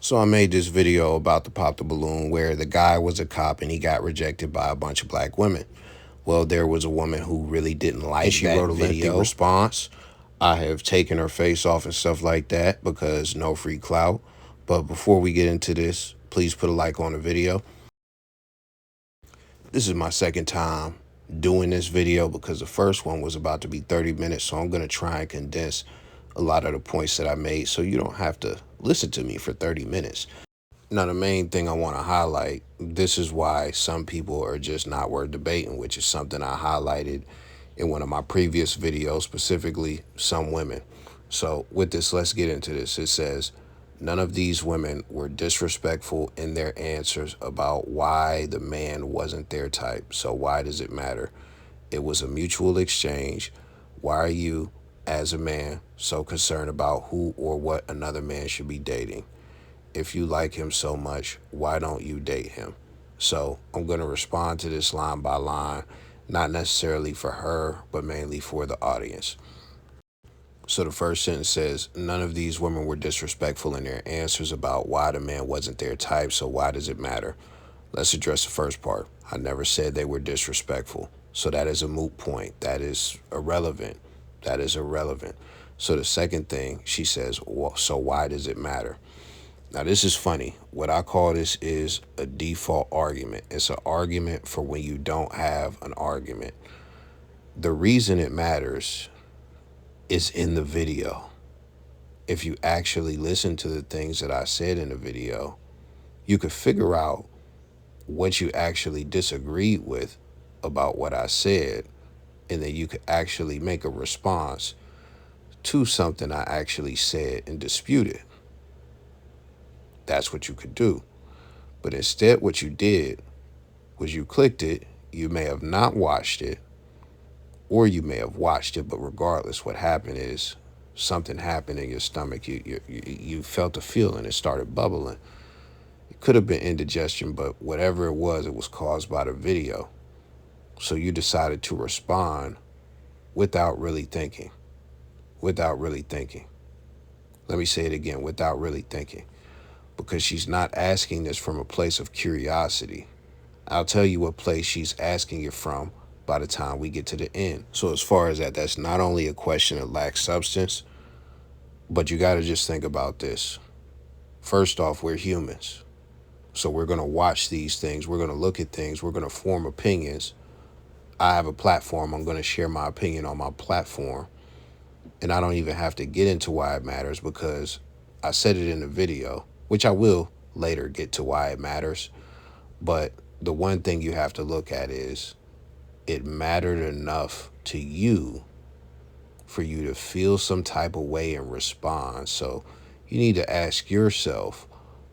So I made this video about the pop the balloon where the guy was a cop and he got rejected by a bunch of black women. Well, there was a woman who really didn't like and she that wrote a lengthy video response. I have taken her face off and stuff like that because no free clout. But before we get into this, please put a like on the video. This is my second time doing this video because the first one was about to be 30 minutes. So I'm going to try and condense a lot of the points that I made so you don't have to listen to me for 30 minutes. Now, the main thing I want to highlight, this is why some people are just not worth debating, which is something I highlighted in one of my previous videos, specifically some women. So with this, let's get into this. It says, none of these women were disrespectful in their answers about why the man wasn't their type. So why does it matter? It was a mutual exchange. Why are you, as a man, so concerned about who or what another man should be dating? If you like him so much, why don't you date him? So I'm going to respond to this line by line, not necessarily for her, but mainly for the audience. So the first sentence says, none of these women were disrespectful in their answers about why the man wasn't their type, so why does it matter? Let's address the first part. I never said they were disrespectful. So that is a moot point. That is irrelevant. That is irrelevant. So the second thing, she says, well, so why does it matter? Now, this is funny. What I call this is a default argument. It's an argument for when you don't have an argument. The reason it matters is in the video. If you actually listen to the things that I said in the video, you could figure out what you actually disagreed with about what I said, and then you could actually make a response to something I actually said and dispute it. That's what you could do. But instead, what you did was you clicked it. You may have not watched it, or you may have watched it, but regardless, what happened is something happened in your stomach. You felt a feeling. It started bubbling. It could have been indigestion, but whatever it was caused by the video. So you decided to respond without really thinking. Without really thinking. Let me say it again, without really thinking. Because she's not asking this from a place of curiosity. I'll tell you what place she's asking it from by the time we get to the end. So as far as that, that's not only a question of lack substance, but you got to just think about this. First off, we're humans. So we're going to watch these things. We're going to look at things. We're going to form opinions. I have a platform. I'm going to share my opinion on my platform. And I don't even have to get into why it matters because I said it in the video, which I will later get to why it matters. But the one thing you have to look at is it mattered enough to you for you to feel some type of way and respond. So you need to ask yourself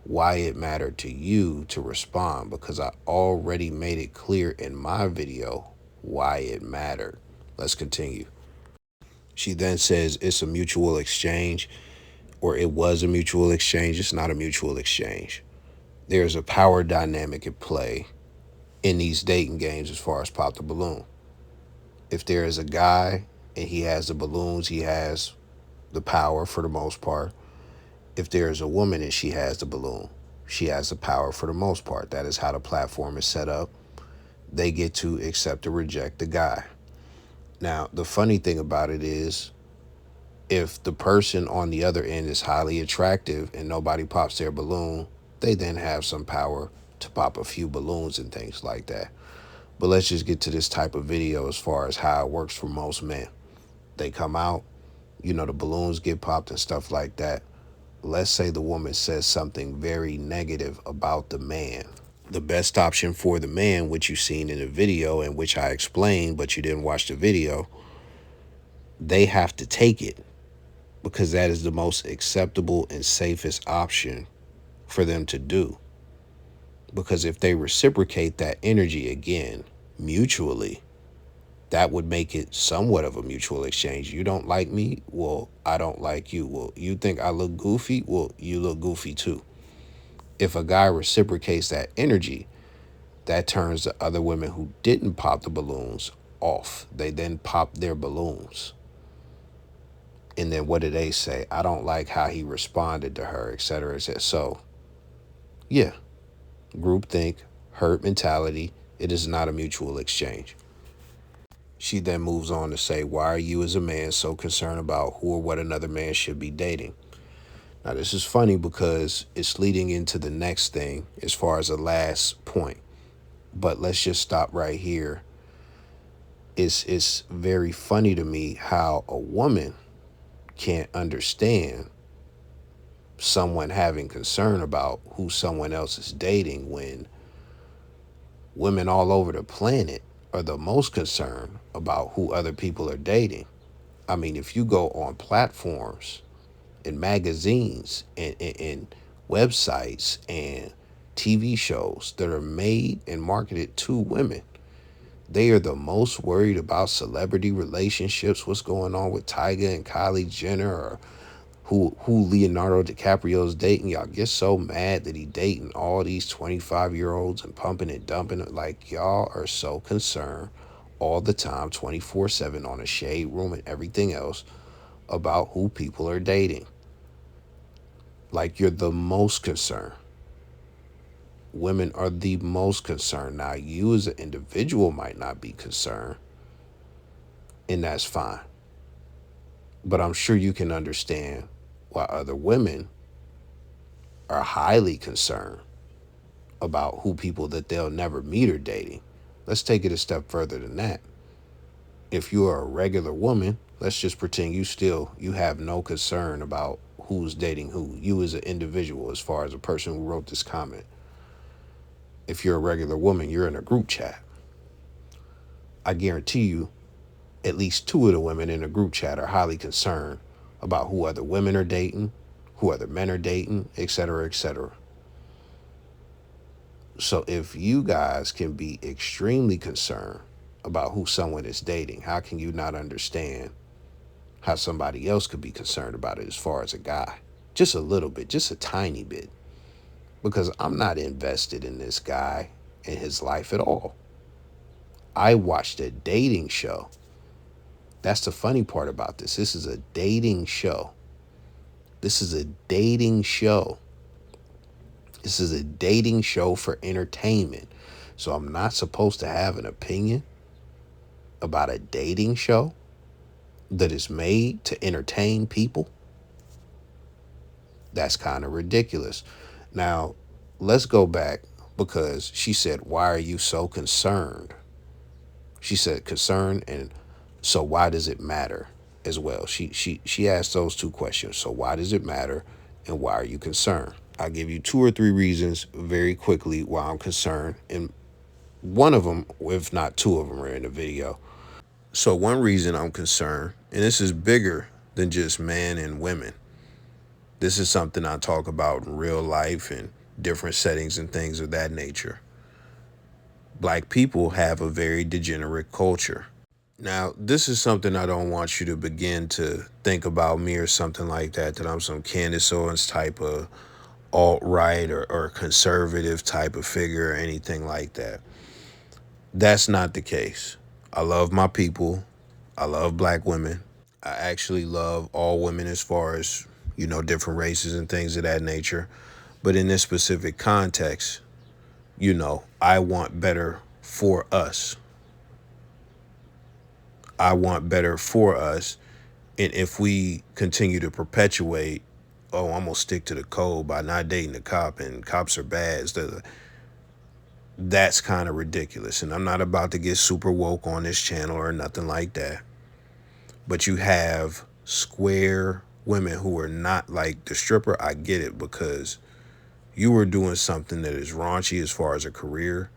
why it mattered to you to respond, because I already made it clear in my video why it mattered. Let's continue. She then says it's a mutual exchange, or it was a mutual exchange. It's not a mutual exchange. There's a power dynamic at play in these dating games as far as pop the balloon. If there is a guy and he has the balloons, he has the power for the most part. If there is a woman and she has the balloon, she has the power for the most part. That is how the platform is set up. They get to accept or reject the guy. Now, the funny thing about it is, if the person on the other end is highly attractive and nobody pops their balloon, they then have some power to pop a few balloons and things like that. But let's just get to this type of video as far as how it works for most men. They come out, the balloons get popped and stuff like that. Let's say the woman says something very negative about the man. The best option for the man, which you've seen in the video and which I explained, but you didn't watch the video, they have to take it because that is the most acceptable and safest option for them to do. Because if they reciprocate that energy again, mutually, that would make it somewhat of a mutual exchange. You don't like me? Well, I don't like you. Well, you think I look goofy? Well, you look goofy too. If a guy reciprocates that energy, that turns the other women who didn't pop the balloons off. They then pop their balloons. And then what do they say? I don't like how he responded to her, et cetera, et cetera. So Yeah, groupthink, herd mentality. It is not a mutual exchange. She then moves on to say, why are you as a man so concerned about who or what another man should be dating? Now, this is funny because it's leading into the next thing as far as the last point. But let's just stop right here. It's very funny to me how a woman can't understand someone having concern about who someone else is dating when women all over the planet are the most concerned about who other people are dating. I mean, if you go on platforms and magazines and websites and TV shows that are made and marketed to women, they are the most worried about celebrity relationships, what's going on with Tyga and Kylie Jenner, or who Leonardo DiCaprio is dating. Y'all get so mad that he dating all these 25-year-olds and pumping and dumping it. Like, y'all are so concerned all the time, 24/7 on a shade room and everything else about who people are dating. Like, you're the most concerned. Women are the most concerned. Now, you as an individual might not be concerned, and that's fine. But I'm sure you can understand why other women are highly concerned about who people that they'll never meet are dating. Let's take it a step further than that. If you are a regular woman, let's just pretend you have no concern about who's dating who. You as an individual, as far as a person who wrote this comment. If you're a regular woman, you're in a group chat. I guarantee you at least two of the women in the group chat are highly concerned about who other women are dating, who other men are dating, etc., etc. So if you guys can be extremely concerned about who someone is dating, how can you not understand how somebody else could be concerned about it as far as a guy? Just a little bit, just a tiny bit. Because I'm not invested in this guy and his life at all. I watched a dating show. That's the funny part about this. This is a dating show. This is a dating show. This is a dating show for entertainment. So I'm not supposed to have an opinion about a dating show that is made to entertain people. That's kind of ridiculous. Now, let's go back because she said, why are you so concerned? She said concerned, and so why does it matter as well? She asked those two questions. So why does it matter and why are you concerned? I'll give you two or three reasons very quickly why I'm concerned, and one of them, if not two of them, are in the video. So one reason I'm concerned, and this is bigger than just men and women. This is something I talk about in real life and different settings and things of that nature. Black people have a very degenerate culture. Now, this is something I don't want you to begin to think about me or something like that I'm some Candace Owens type of alt-right or conservative type of figure or anything like that. That's not the case. I love my people. I love black women. I actually love all women as far as, different races and things of that nature. But in this specific context, I want better for us. I want better for us. And if we continue to perpetuate, oh, I'm going to stick to the code by not dating a cop and cops are bad, that's kind of ridiculous. And I'm not about to get super woke on this channel or nothing like that. But you have square women who are not like the stripper. I get it because you were doing something that is raunchy as far as a career.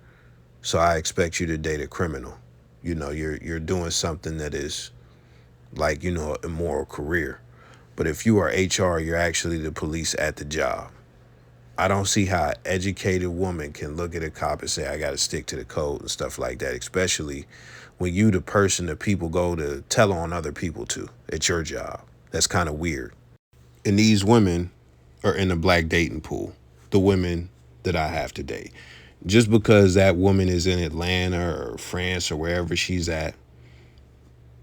So I expect you to date a criminal. You're doing something that is like, an immoral career. But if you are HR, you're actually the police at the job. I don't see how an educated woman can look at a cop and say, I got to stick to the code and stuff like that, especially when you the person that people go to tell on other people to at your job. That's kind of weird. And these women are in the black dating pool, the women that I have to date. Just because that woman is in Atlanta or France or wherever she's at,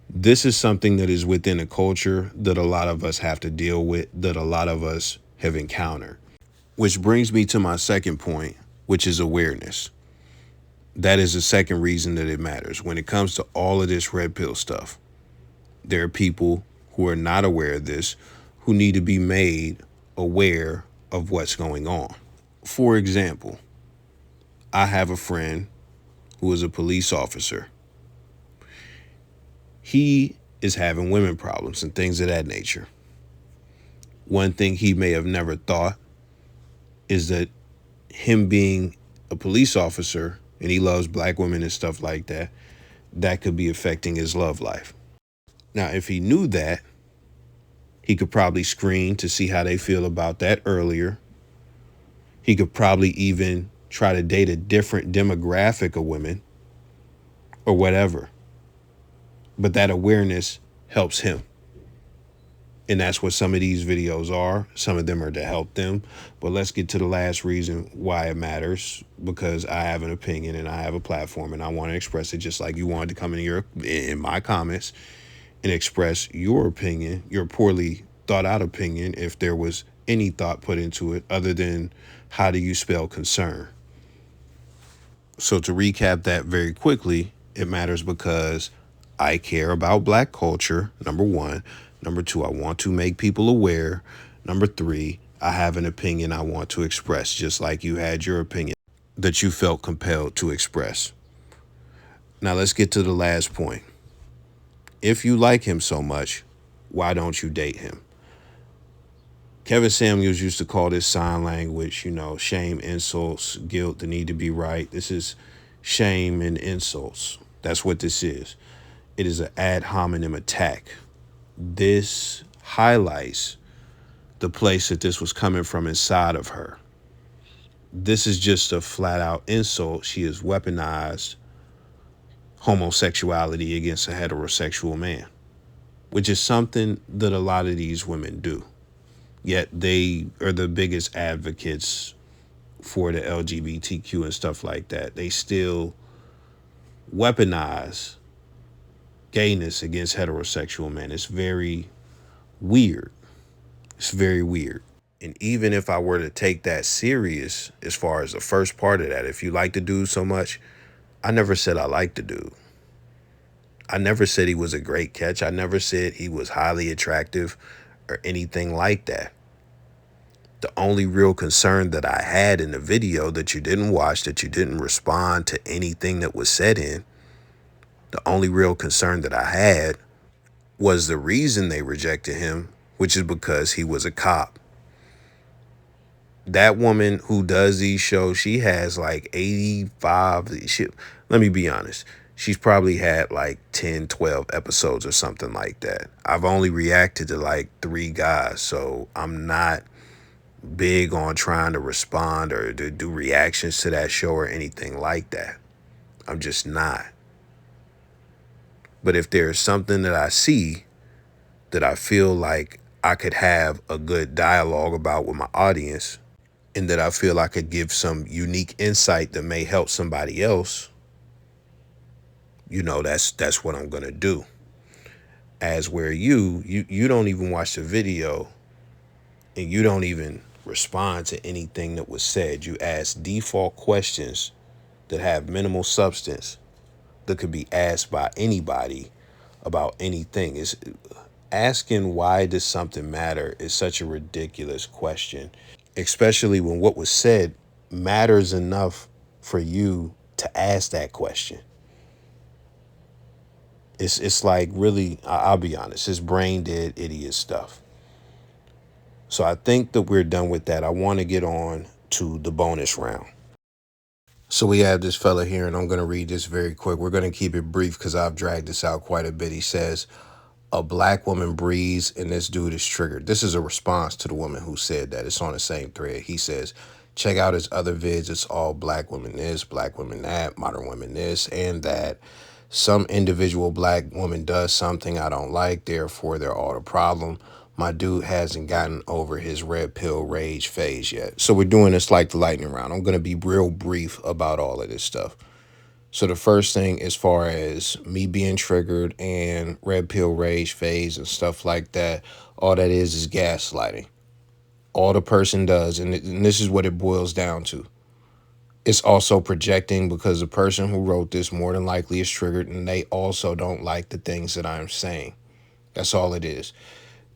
this is something that is within a culture that a lot of us have to deal with, that a lot of us have encountered. Which brings me to my second point, which is awareness. That is the second reason that it matters. When it comes to all of this red pill stuff, there are people who are not aware of this who need to be made aware of what's going on. For example, I have a friend who is a police officer. He is having women problems and things of that nature. One thing he may have never thought is that him being a police officer and he loves black women and stuff like that, that could be affecting his love life. Now, if he knew that, he could probably screen to see how they feel about that earlier. He could probably even try to date a different demographic of women or whatever. But that awareness helps him. And that's what some of these videos are. Some of them are to help them. But let's get to the last reason why it matters, because I have an opinion and I have a platform and I want to express it just like you wanted to come in my comments and express your opinion, your poorly thought out opinion, if there was any thought put into it other than how do you spell concern. So to recap that very quickly, it matters because I care about black culture, number one. Number two, I want to make people aware. Number three, I have an opinion I want to express, just like you had your opinion that you felt compelled to express. Now let's get to the last point. If you like him so much, why don't you date him? Kevin Samuels used to call this sign language, shame, insults, guilt, the need to be right. This is shame and insults. That's what this is. It is an ad hominem attack. This highlights the place that this was coming from inside of her. This is just a flat out insult. She has weaponized homosexuality against a heterosexual man, which is something that a lot of these women do. Yet they are the biggest advocates for the LGBTQ and stuff like that. They still weaponize gayness against heterosexual men. It's very weird. It's very weird. And even if I were to take that serious, as far as the first part of that, if you like the dude so much, I never said I liked the dude. I never said he was a great catch. I never said he was highly attractive or anything like that. The only real concern that I had in the video that you didn't watch, that you didn't respond to anything that was said in, the only real concern that I had was the reason they rejected him, which is because he was a cop. That woman who does these shows, she has like 85, let me be honest, she's probably had like 10, 12 episodes or something like that. I've only reacted to like 3 guys, so I'm not big on trying to respond or to do reactions to that show or anything like that. I'm just not. But if there's something that I see that I feel like I could have a good dialogue about with my audience, and that I feel I could give some unique insight that may help somebody else, that's what I'm gonna do. As where you don't even watch the video and you don't even respond to anything that was said. You ask default questions that have minimal substance that could be asked by anybody about anything. Is asking why does something matter is such a ridiculous question, especially when what was said matters enough for you to ask that question. It's like, really, I'll be honest, it's brain dead idiot stuff. So I think that we're done with that. I want to get on to the bonus round. So we have this fella here, and I'm going to read this very quick. We're going to keep it brief because I've dragged this out quite a bit. He says, a black woman breathes and this dude is triggered. This is a response to the woman who said that. It's on the same thread. He says, check out his other vids. It's all black women this, black women that, modern women this and that. Some individual black woman does something I don't like, therefore they're all the problem. My dude hasn't gotten over his red pill rage phase yet. So we're doing this like the lightning round. I'm going to be real brief about all of this stuff. So the first thing, as far as me being triggered and red pill rage phase and stuff like that, all that is gaslighting. All the person does, and this is what it boils down to. It's also projecting, because the person who wrote this more than likely is triggered and they also don't like the things that I'm saying. That's all it is.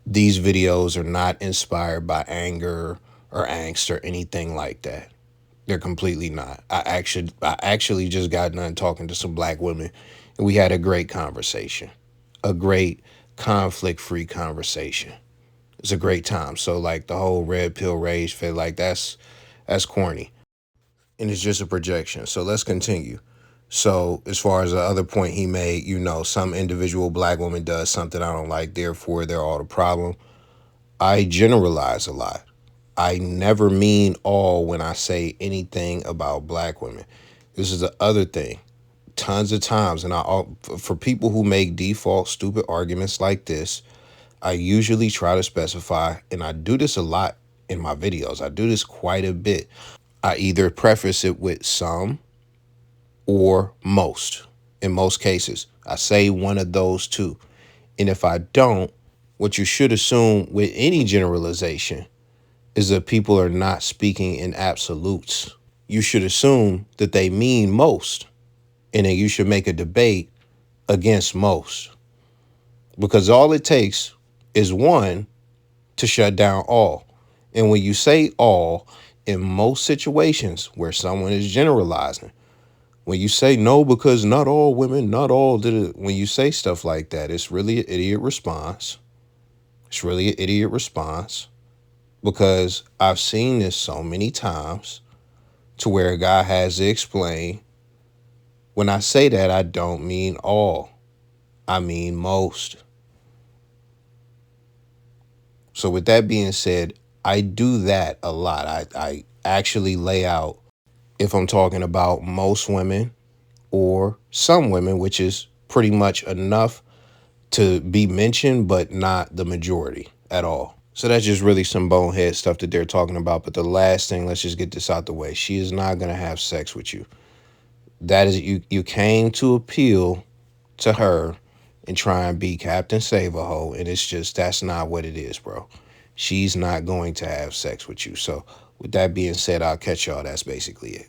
These videos are not inspired by anger or angst or anything like that. They're completely not. I actually just got done talking to some black women and we had a great conversation. A great conflict-free conversation. It's a great time. So like the whole red pill rage fit, like that's corny. And it's just a projection. So let's continue. So as far as the other point he made, some individual black woman does something I don't like, therefore they're all the problem. I generalize a lot. I never mean all when I say anything about black women. This is the other thing. Tons of times, and for people who make default stupid arguments like this, I usually try to specify, and I do this a lot in my videos. I do this quite a bit. I either preface it with some or most. In most cases, I say one of those two. And if I don't, what you should assume with any generalization is that people are not speaking in absolutes. You should assume that they mean most. And then you should make a debate against most. Because all it takes is one to shut down all. And when you say all, in most situations where someone is generalizing, when you say no, because not all women, not all did it, when you say stuff like that, it's really an idiot response. It's really an idiot response because I've seen this so many times to where a guy has to explain, when I say that, I don't mean all, I mean most. So with that being said, I do that a lot. I actually lay out if I'm talking about most women or some women, which is pretty much enough to be mentioned, but not the majority at all. So that's just really some bonehead stuff that they're talking about. But the last thing, let's just get this out the way. She is not going to have sex with you. That is, you came to appeal to her and try and be Captain Save-A-Ho. And it's just, that's not what it is, bro. She's not going to have sex with you. So with that being said, I'll catch y'all. That's basically it.